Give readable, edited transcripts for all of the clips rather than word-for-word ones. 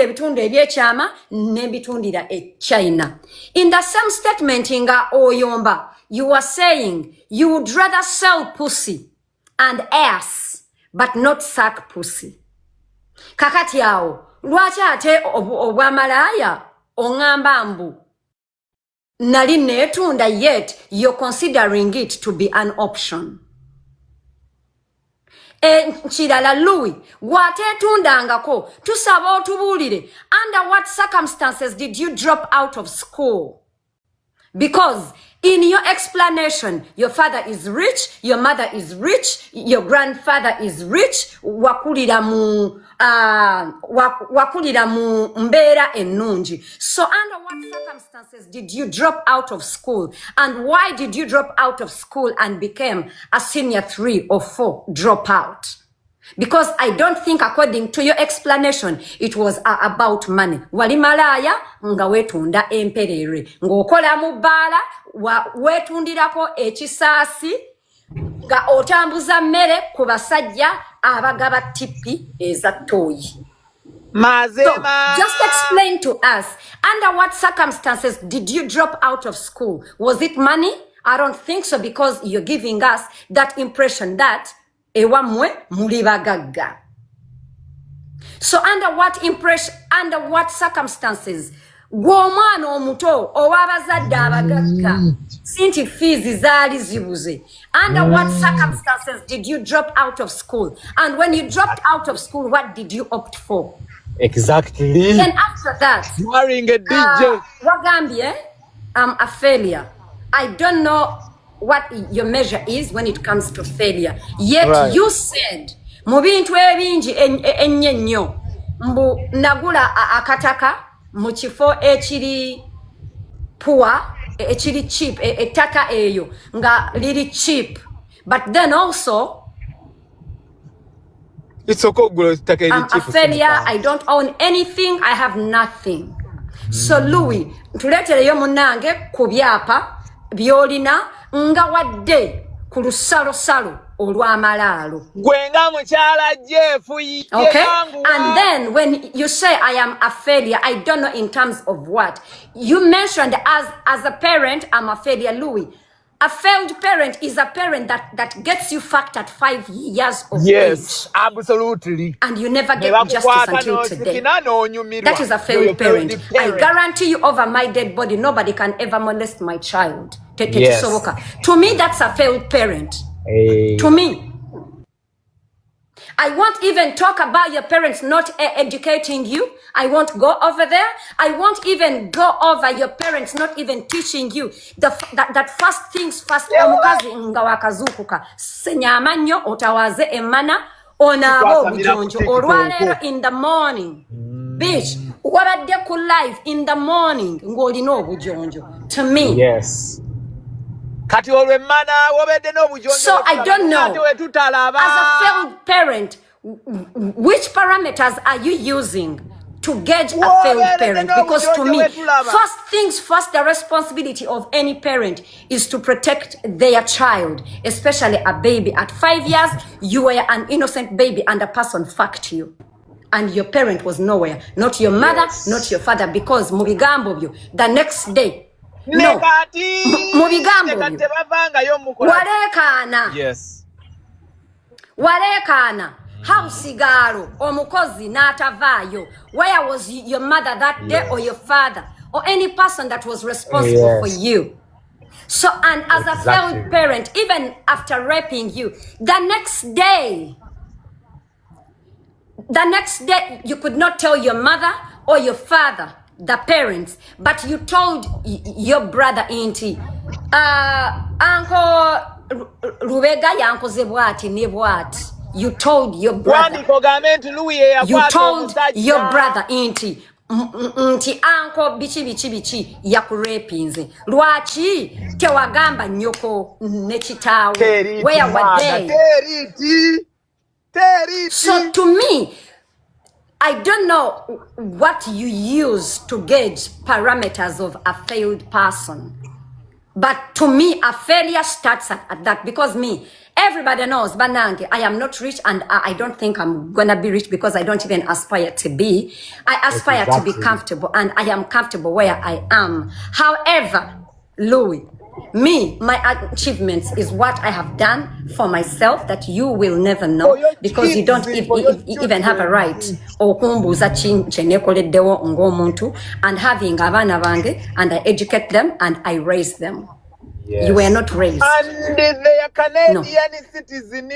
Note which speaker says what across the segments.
Speaker 1: ebitundu ebyekyama n'ebitundira China. In the same statement nga oyomba, you are saying you would rather sell pussy and ass but not suck pussy. Kakati awo lwaki ate obwamalaya ongamba mbu nali neetunda, yet you're considering it to be an option. Nchirala Luwi, gwateetundangako tusaba otubuulire, under what circumstances did you drop out of school? Because in your explanation, your father is rich, your mother is rich, your grandfather is rich, wakulira mu mbeera ennungi. So under what circumstances did you drop out of school? And why did you drop out of school and became a senior 3 or 4 dropout? Because I don't think, according to your explanation, it was about money. Wali malaya nga wetunda emperere. Ngokola mubala wetundirako ekisaasi nga otambuza mmere ku basajja abagaba tipi eza toyi.
Speaker 2: Mazema.
Speaker 1: So, just explain to us, under what circumstances did you drop out of school? Was it money? I don't think so, because you're giving us that impression that ewamwe muli bagagga. So under what circumstances gw'omwana omuto ow'abazadde abagagga sinti fees zaali zibuze? Under what circumstances did you drop out of school? And when you dropped out of school, what did you opt for?
Speaker 2: Exactly.
Speaker 1: And after that,
Speaker 2: marrying a DJ.
Speaker 1: Wagambye, I'm a failure. I don't know what your measure is when it comes to failure. Yet right. You said, mu bintu ebingi ennyo nnyo, mbu nagula akataka mu kifo ekiri poor, ekiri cheap, ettaka eyo nga liri cheap. But then also,
Speaker 2: it's okay,
Speaker 1: I'm a failure. I don't own anything. I have nothing. So Luwi, tuletereyo munange ku byapa byolina nga wadde ku lusalo olw'amalaalo.
Speaker 2: Gwenga mukyala Jeff.
Speaker 1: Okay? And then when you say I am a failure, I don't know in terms of what. You mentioned as a parent, I'm a failure, Luwi. A failed parent is a parent that gets you fucked at 5 years of age.
Speaker 2: Yes, absolutely.
Speaker 1: And you never get justice until today. That is a failed parent. I guarantee you, over my dead body, nobody can ever molest my child.
Speaker 2: Yes.
Speaker 1: To me, that's a failed parent.
Speaker 2: Hey.
Speaker 1: To me. I won't even talk about your parents not educating you. I won't go over there. I won't even go over your parents not even teaching you that first things first. Omukazi nga wakazukuka senyama nnyo otawaze emana onabo obujonjo olwaleero in the morning. Bitch, wabadde ku live in the morning ng'olina obujonjo. To me.
Speaker 2: Yes. So
Speaker 1: I don't know, as a failed parent, which parameters are you using to gauge a failed parent? Because to me, first things first, the responsibility of any parent is to protect their child, especially a baby. At 5 years, you were an innocent baby and a person fucked you. And your parent was nowhere. Not your mother, not your father, because mubigambo byo, the next day, no. Mubigambo walekana.
Speaker 2: Yes.
Speaker 1: Walekana. House galo omukozi n'atavaayo. Where was your mother that day, or your father, or any person that was responsible for you? So, and as a failed parent, even after raping you, the next day you could not tell your mother or your father, the parents, but you told your brother inti Uncle Rubega yankoze bwati ne bwati. You told your brother. You told your brother inti uncle bichi yakurepinze. Lwaki tewagamba nyoko nechitawe. Where were they? So to me, I don't know what you use to gauge parameters of a failed person. But to me, a failure starts at that. Because me, Everybody knows, Banange, I am not rich and I don't think I'm gonna be rich because I don't even aspire to be. I aspire to be comfortable and I am comfortable where I am. However, Louis, my achievements is what I have done for myself that you will never know because you don't even have a right okumbuza chenyekoleddewo ng'omuntu and having abana bange and I educate them and I raise them. Yes. You were not raised.
Speaker 2: And they are Canadian citizen.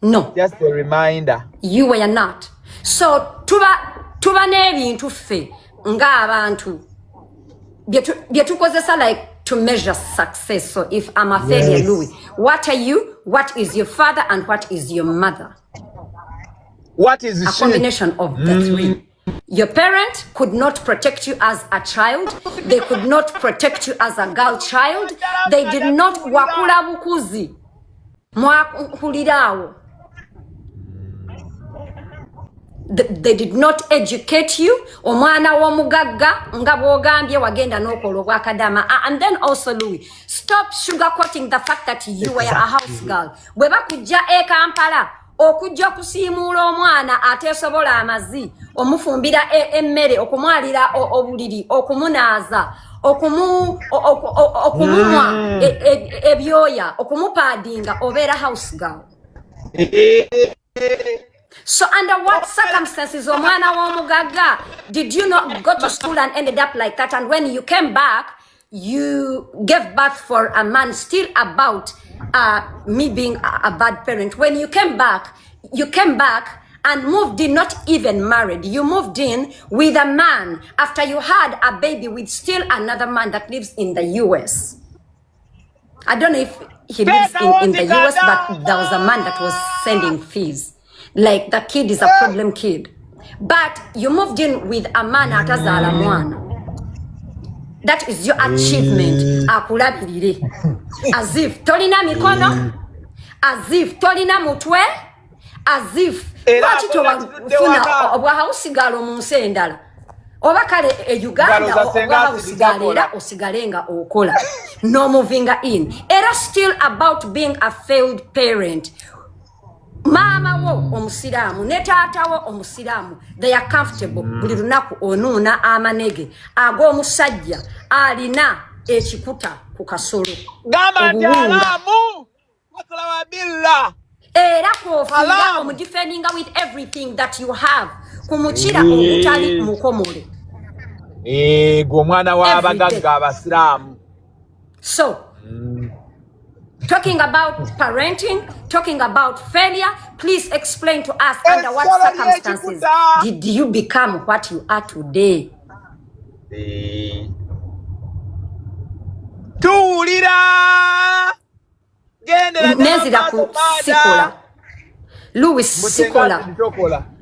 Speaker 1: No.
Speaker 2: Just a reminder.
Speaker 1: You were not. So tuba n'ebintu ffe ng'abantu bye tukozesa like to measure success. So if I'm a failure, Louis, what are you? What is your father and what is your mother?
Speaker 2: What is
Speaker 1: a combination of the three? Your parent could not protect you as a child. They could not protect you as a girl child. They did not wakula bukuzi. Mwakulirawo. They did not educate you. Omwana w'omugagga nga bw'ogambye wagenda n'okola obwakadama. And then also, Louis, stop sugarcoating the fact that you were a house girl. Bwe bakujja e Kampala, okujja kusiimuula omwana ateesobola amazzi, omufumbira emmere, okumwalira obuliri, okumunaaza, okumumwa ebyoya, okumupaadinga, obeera house girl. So under what circumstances, omwana w'omugagga, did you not go to school and ended up like that? And when you came back, you gave birth for a man, still about me being a bad parent. When you came back and moved in, not even married. You moved in with a man after you had a baby with still another man that lives in the US. I don't know if he lives in the US, but there was a man that was sending fees. Like the kid is a problem kid. But you moved in with a man atazala mwana. That is your achievement. Akulabirire. As if tolina mikono, as if tolina mutwe, as if lwaki towafuna obwahawusigala omunsi endala. Oba kale Uganda obwahawusigala era osigalenga okola. No moving in. Era still about being a failed parent. Mama wo omusiramu ne taata wo omusiramu, they are comfortable. Buli lunaku onuuna amanege ag'omusajja alina ekikuta ku kasolo.
Speaker 2: Gamba nti alamu wakola wa billa.
Speaker 1: Era kwofiira omudifendinga with everything that you have kumukira obutali mukomole.
Speaker 2: Gwe omwana w'abagagga abasiraamu.
Speaker 1: So talking about parenting, talking about failure, please explain to us under what circumstances did you become what you are today?
Speaker 2: Tuulira
Speaker 1: Nezira ku sikola. Louis sikola.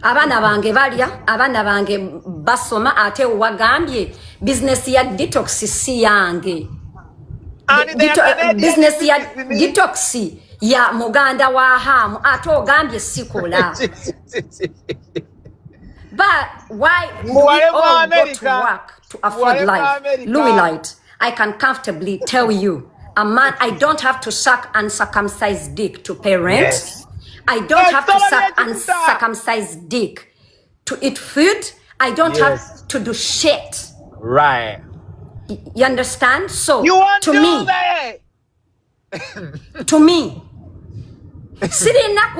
Speaker 1: Abana bange balya, abana bange basoma ate wagambye business ya detox si yange. Business ya detox ya muganda wa hamu ate ogambye sikola. But why do we all go to work to afford life? Luwilight, I can comfortably tell you, a man, I don't have to suck uncircumcised dick to parent. Yes. I don't have to suck uncircumcised dick to eat food. I don't have to do shit.
Speaker 2: Right.
Speaker 1: You understand? So
Speaker 2: you want
Speaker 1: to me, to me, sirina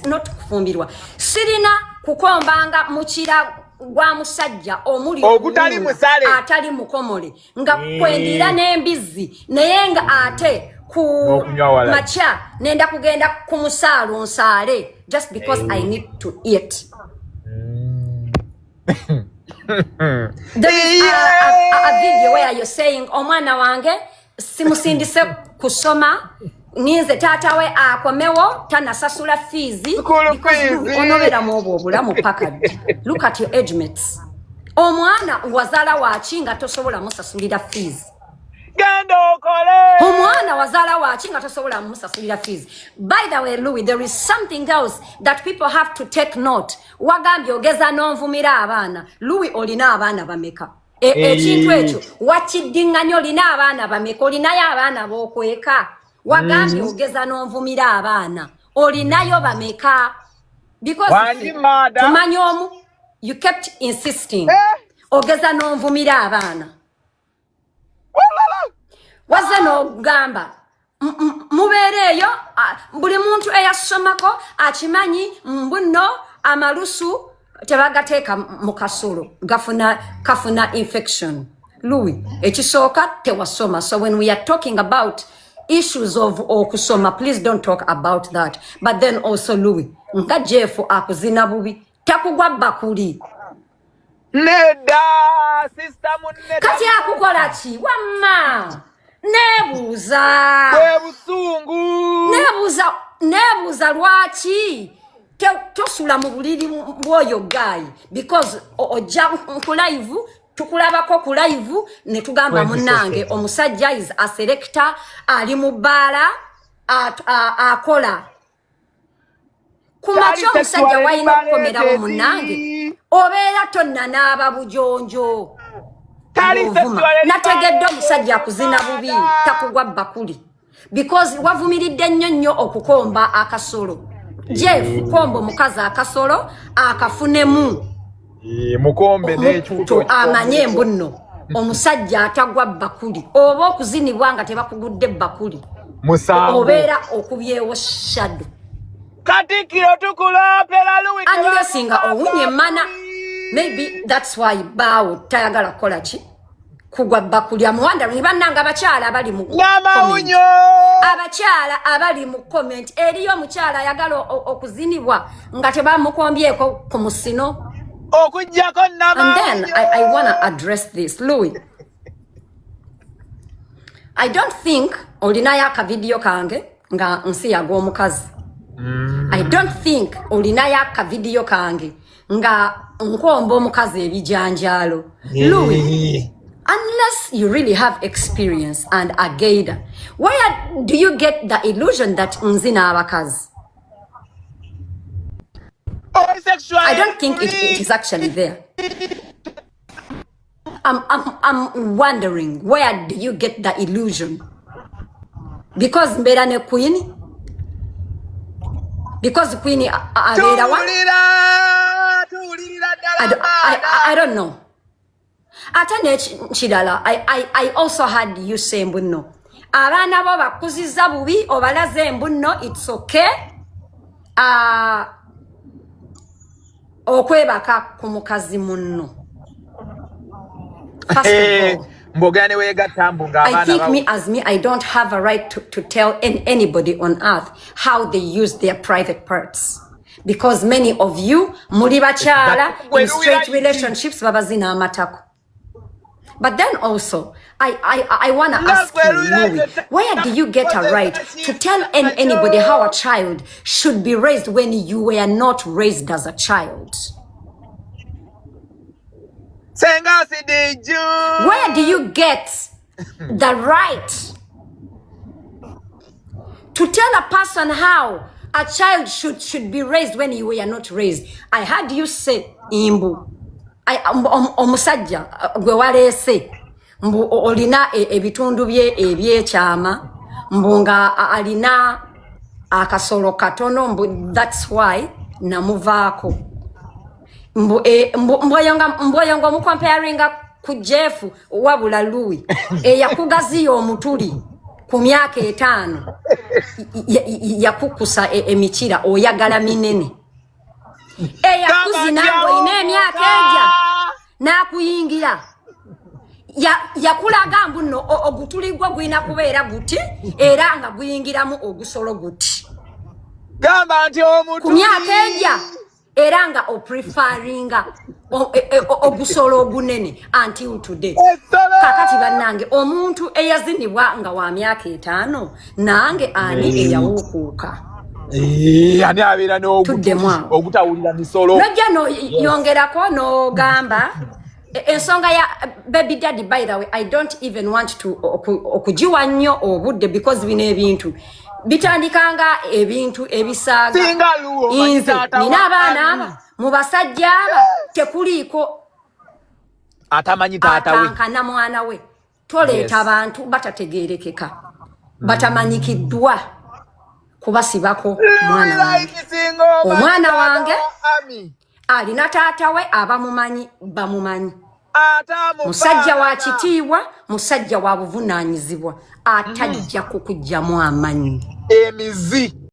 Speaker 1: not kufumbirwa. Sirina kukombanga muchira gwa musajja omuli
Speaker 2: ogutali musale
Speaker 1: atali mukomole nga kwendira n'embizi naye nga ate ku macha nenda kugenda ku musaalo nsaale just because I need to eat. There is a video where you're saying omwana wange simusindise kusoma ninze taata we akomewo tanasasula fees because onobera mu obulamu pakadde. Look at your age mates. Omwana wazala wachinga tosobola musasulira fees.
Speaker 2: Gendo okole.
Speaker 1: Omwana wazala wachinga tosobola musasulira fees. By the way, Louis, there is something else that people have to take note. Wagambye ogeza n'onvumira abaana. Louis, olina abaana bameka. Ekintu ekyo wakiddinganya olina abaana bameka, olinayo abaana b'okweka. wagambye ogeza n'onvumira abaana olinayo bameka because tumanyi omu you kept insisting ogeza n'onvumira abaana wazze n'ogamba mubeereeyo buli muntu eyasomako akimanyi mbuno amalusu tebagateeka mu kasolo kafuna infection Luwi ekisooka tewasoma so when we are talking about issues of okusoma please don't talk about that but then also Luwi nga Jeff akuzina bubi takugwa bakuli
Speaker 2: neda sister muneda
Speaker 1: kati akukola ki wamma nebuuza nebuuza lwaki tosula mu buliri bwoyo guy because ojja ku live tukulabako ku live ne tugamba munange omusajja is a selector ali mu bbaala akola kumacho omusajja wayina okukomerawo munange obeera tonna n'aba bujonjo nategedde omusajja akuzina bubi takugwa bakuli because wavumiridde nnyo okukomba akasolo Jeff kombo mukazi akasolo akafunemu
Speaker 2: mukombe n'ekyuto
Speaker 1: amanye mbuno omusajja atagwa bakuli oba okuzinibwa nga tebakugudde bakuli
Speaker 2: musango
Speaker 1: obeera okubyewo shadow
Speaker 2: katikiro tukulapera Luwi
Speaker 1: anyesinga owunye mana maybe that's why bawo tayagala kola ki kugwa bakuli amuwanda nibannanga abakyala abali mu
Speaker 2: nyamawunyo
Speaker 1: abakyala abali mu comment eriyo omukyala ayagala okuzinibwa nga tebamukombyeko ku musino
Speaker 2: okujjako nama
Speaker 1: and then I want to address this Luwi I don't think olinayo akavidiyo kange nga nsi yag'omukazi I don't think olinayo akavidiyo kange nga nkomba omukazi ebijanjalo Luwi unless you really have experience and a gaida where do you get the illusion that nzina abakazi I don't think it is actually there I'm wondering where do you get the illusion because mbera ne queen because queen abera wa I don't know atane chidala I also had you say mbuno abana bo bakuziza bubi obalaze mbuno it's okay okwebaka ku mukazi munno
Speaker 2: mbogane wega tambunga abana
Speaker 1: I think me I don't have a right to tell anybody on earth how they use their private parts because many of you muri bachala in straight relationships babazina amatako but then also I want to ask you Luwi, where do you get a right to tell anybody how a child should be raised when you were not raised as a child?
Speaker 2: Senga sidiju.
Speaker 1: Where do you get the right to tell a person how a child should be raised when you were not raised? I heard you say imbu omusajja gwe walese mbu olina ebitundu bye ebyekyama mbu nga alina akasolo katono mbu that's why namuvaako mbwayonga mu comparinga ku Jeff wabula Luwi eyakugaziya omutuli ku myaka 5 yakukusa emikira oyagala minene eyakuzina ngo ine emyaka eja nakuyingira yakulaga mbuno ogutuligwa gwina kubeera guti era nga guyingiramu ogusolo guti
Speaker 2: gamba nti omuntu
Speaker 1: ku myaka eja era nga preferringa ogusolo ogunene until today kakati bannange omuntu eyazinibwa nga wa myaka 5 nange ani eyawukuuka
Speaker 2: ani abeera n'ogutawulira misolo
Speaker 1: nojja no yongerako no gamba ensonga ya baby daddy by the way I don't even want to okujiwa nnyo obudde because bino ebintu bitandikanga ebintu ebisaaga inze nina abaana aba mu basajja aba tekuliiko
Speaker 2: atamanyi taata we
Speaker 1: atanka na mwana we toleeta abantu batategeerekeka batamanyikiddwa kubasibako mwana
Speaker 2: Luwilight
Speaker 1: wange.
Speaker 2: singo
Speaker 1: Omwana wange
Speaker 2: ami.
Speaker 1: alina taata we abamumanyi bamumanyi.
Speaker 2: Atamu
Speaker 1: Musajja wa kitiibwa, musajja wa buvunaanyizibwa atajja kukugyamu amanyi.
Speaker 2: emizi.